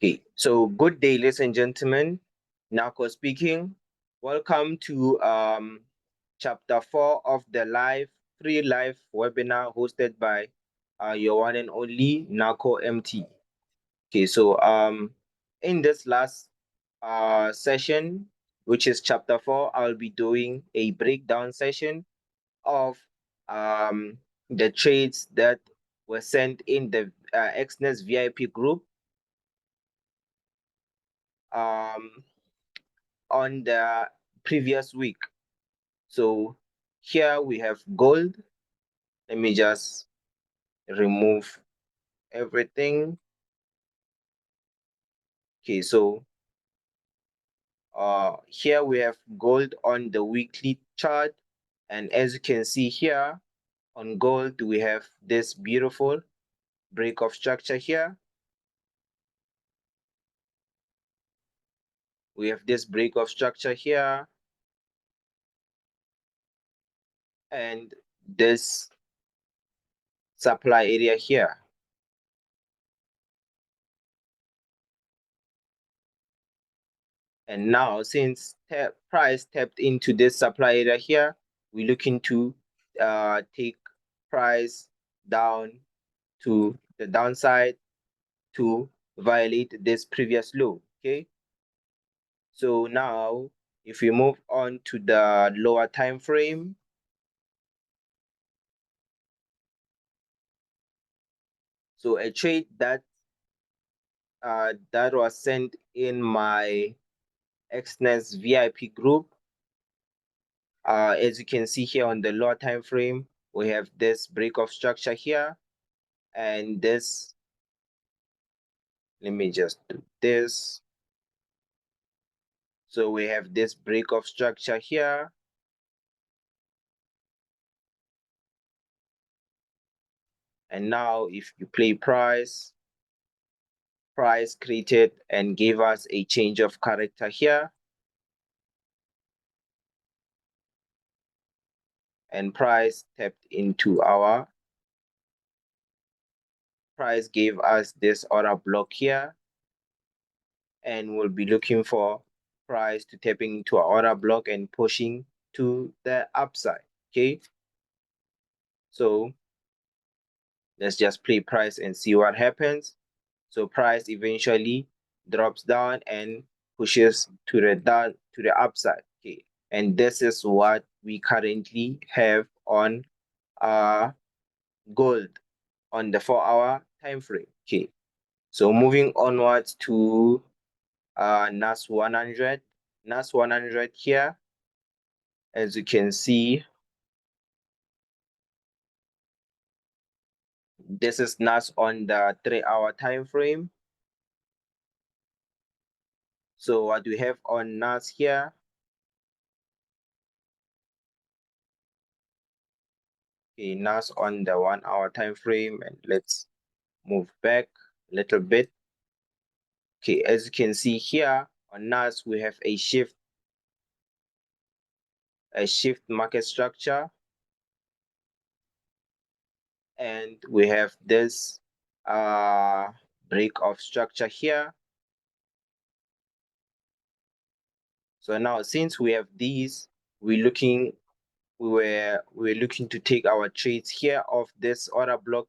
Okay, so good day, ladies and gentlemen. Narko speaking. Welcome to chapter 4 of the free live webinar hosted by your one and only Narko.MT. Okay, so in this last session, which is chapter 4, I'll be doing a breakdown session of the trades that were sent in the Exness VIP group on the previous week. So here we have gold. Let me just remove everything. Okay, so here we have gold on the weekly chart, and as you can see here on gold, we have this beautiful break of structure here. We have this break of structure here, and this supply area here. And now, since price tapped into this supply area here, we're looking to take price down to the downside to violate this previous low. Okay. So now, if we move on to the lower time frame, so a trade that was sent in my Exness VIP group. As you can see here on the lower time frame, we have this break of structure here, and this, let me just do this. So we have this break of structure here, and now if you play price created and gave us a change of character here, and price tapped into our price, gave us this order block here, and we'll be looking for price to tapping into our order block and pushing to the upside. Okay, so let's just play price and see what happens. So price eventually drops down and pushes to the upside. Okay, and this is what we currently have on gold on the 4-hour time frame. Okay, so moving onwards to NAS 100. NAS 100 here, as you can see, this is NAS on the 3-hour time frame. So what we have on NAS here, okay, NAS on the 1-hour time frame, and let's move back a little bit. Okay, as you can see here on NAS, we have a shift market structure, and we have this break of structure here. So now, since we have these, we're looking to take our trades here of this order block,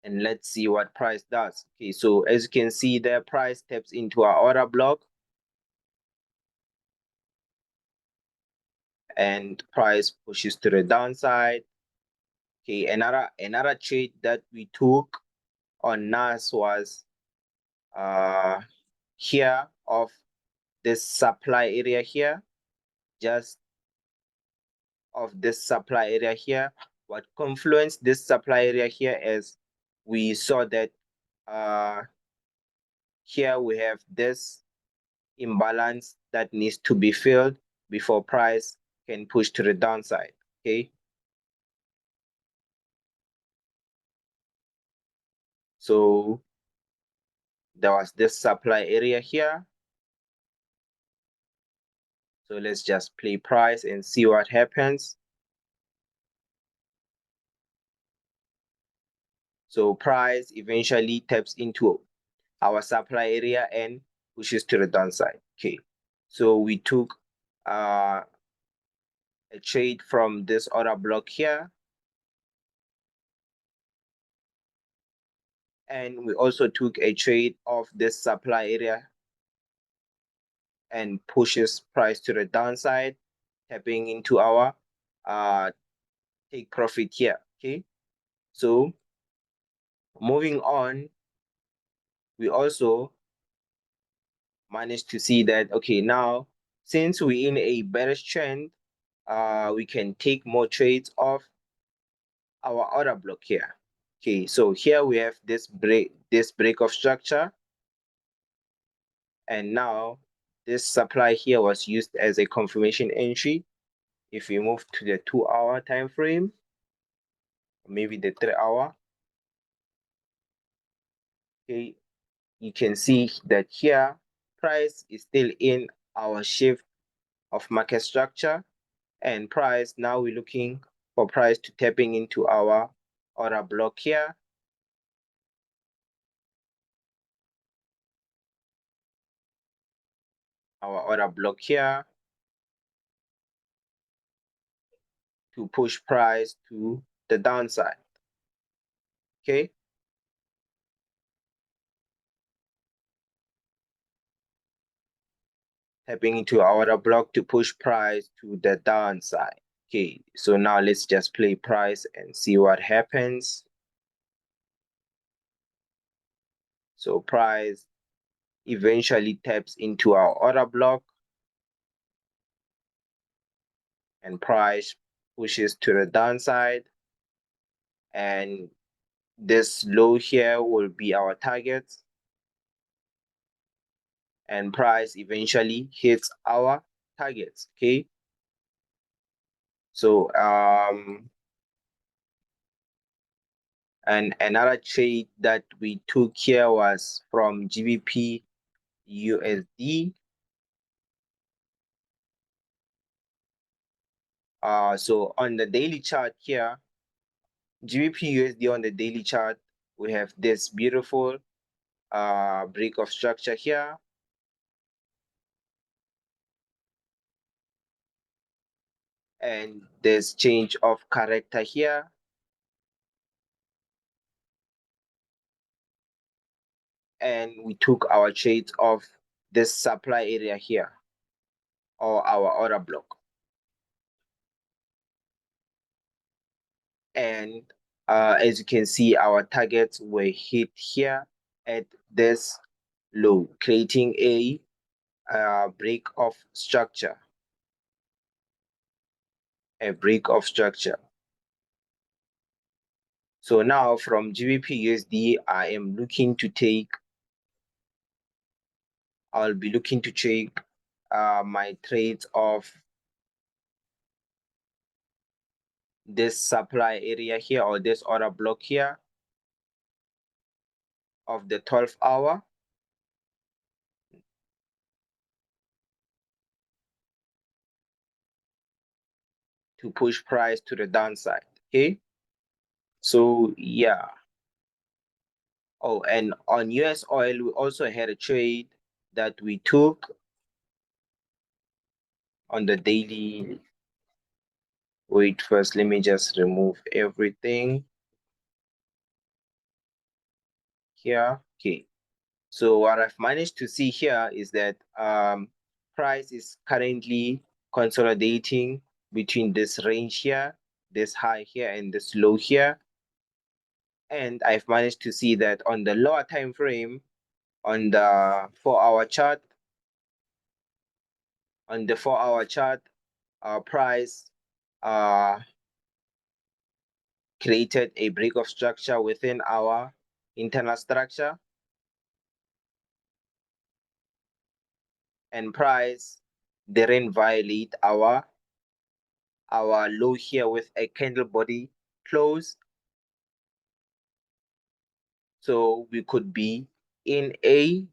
and let's see what price does. Okay, so as you can see, the price taps into our order block, and price pushes to the downside. Okay, another trade that we took on NAS was here of this supply area here, just of this supply area here. What confluenced this supply area here is we saw that here we have this imbalance that needs to be filled before price can push to the downside. Okay, so there was this supply area here. So let's just play price and see what happens. So price eventually taps into our supply area and pushes to the downside. Okay, so we took a trade from this order block here, and we also took a trade of this supply area and pushes price to the downside, tapping into our take profit here. Okay, so moving on, we also managed to see that, okay, now since we're in a bearish trend, we can take more trades of our order block here. Okay, so here we have this break of structure, and now this supply here was used as a confirmation entry. If we move to the 2-hour time frame, maybe the 3-hour, okay, you can see that here price is still in our shift of market structure, and price, now we're looking for price to tapping into our order block here. Our order block here to push price to the downside. Okay, tapping into our order block to push price to the downside. Okay, so now let's just play price and see what happens. So price eventually taps into our order block, and price pushes to the downside, and this low here will be our target, and price eventually hits our targets. Okay, so and another trade that we took here was from GBP USD. So on the daily chart here, GBP USD on the daily chart, we have this beautiful break of structure here, and there's change of character here, and we took our trades of this supply area here, or our order block, and as you can see, our targets were hit here at this low, creating a break of structure, a break of structure. So now from GBP USD, I'll be looking to take my trades of this supply area here, or this order block here of the 12-hour. To push price to the downside. Okay, so yeah. Oh, and on US oil, we also had a trade that we took on the daily. Wait, first, let me just remove everything here. Okay, so what I've managed to see here is that price is currently consolidating between this range here, this high here, and this low here. And I've managed to see that on the lower time frame, on the 4-hour chart, our price created a break of structure within our internal structure, and price didn't violate our low here with a candle body close. So we could be in a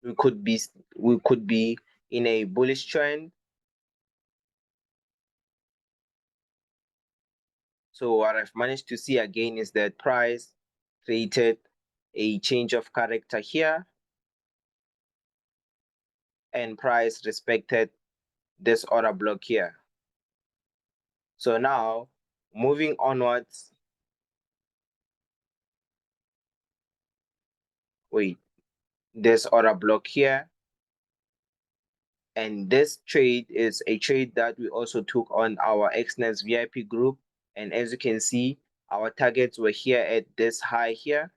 we could be in a bullish trend. So what I've managed to see again is that price created a change of character here, and price respected this order block here. So now moving onwards, wait, this order block here, and this trade is a trade that we also took on our Exness VIP group. And as you can see, our targets were here at this high here,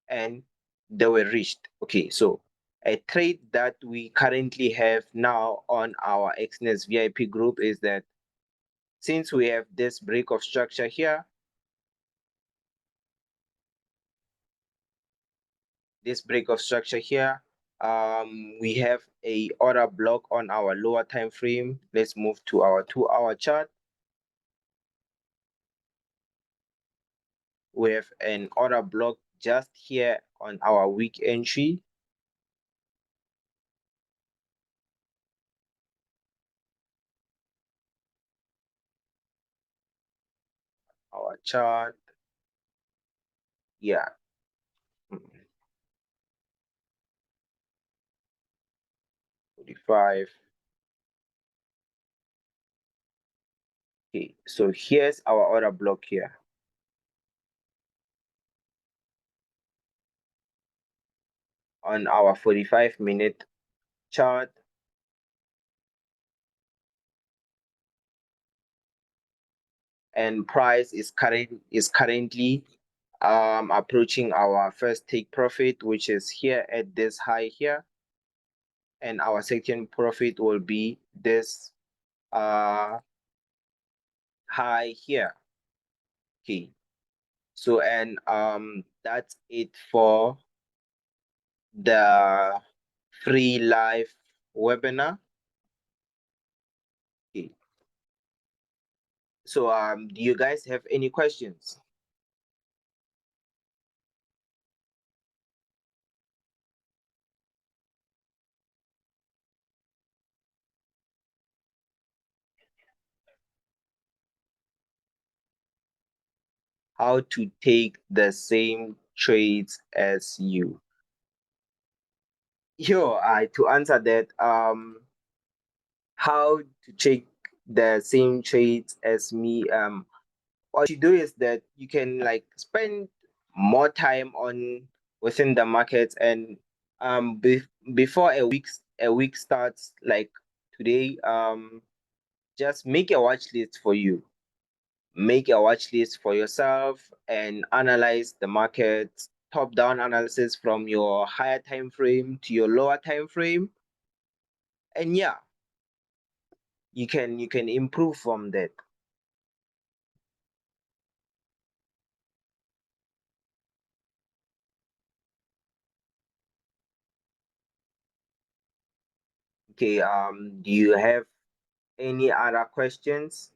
and they were reached. Okay, so a trade that we currently have now on our Exness VIP group is that since we have this break of structure here, we have a order block on our lower time frame. Let's move to our 2-hour chart. We have an order block just here on our week entry. Our chart, yeah. 45. Okay, so here's our order block here on our 45-minute chart. And price is currently approaching our first take profit, which is here at this high here, and our second profit will be this high here. Okay, so and that's it for the free live webinar. Okay, so do you guys have any questions? How to take the same trades as you? To answer that, how to take the same trades as me, what you do is that you can like spend more time on within the market, and before a week starts, like today, just make a watch list for you. Make a watch list for yourself and analyze the market, top down analysis from your higher time frame to your lower time frame. And yeah, you can improve from that. Okay, do you have any other questions?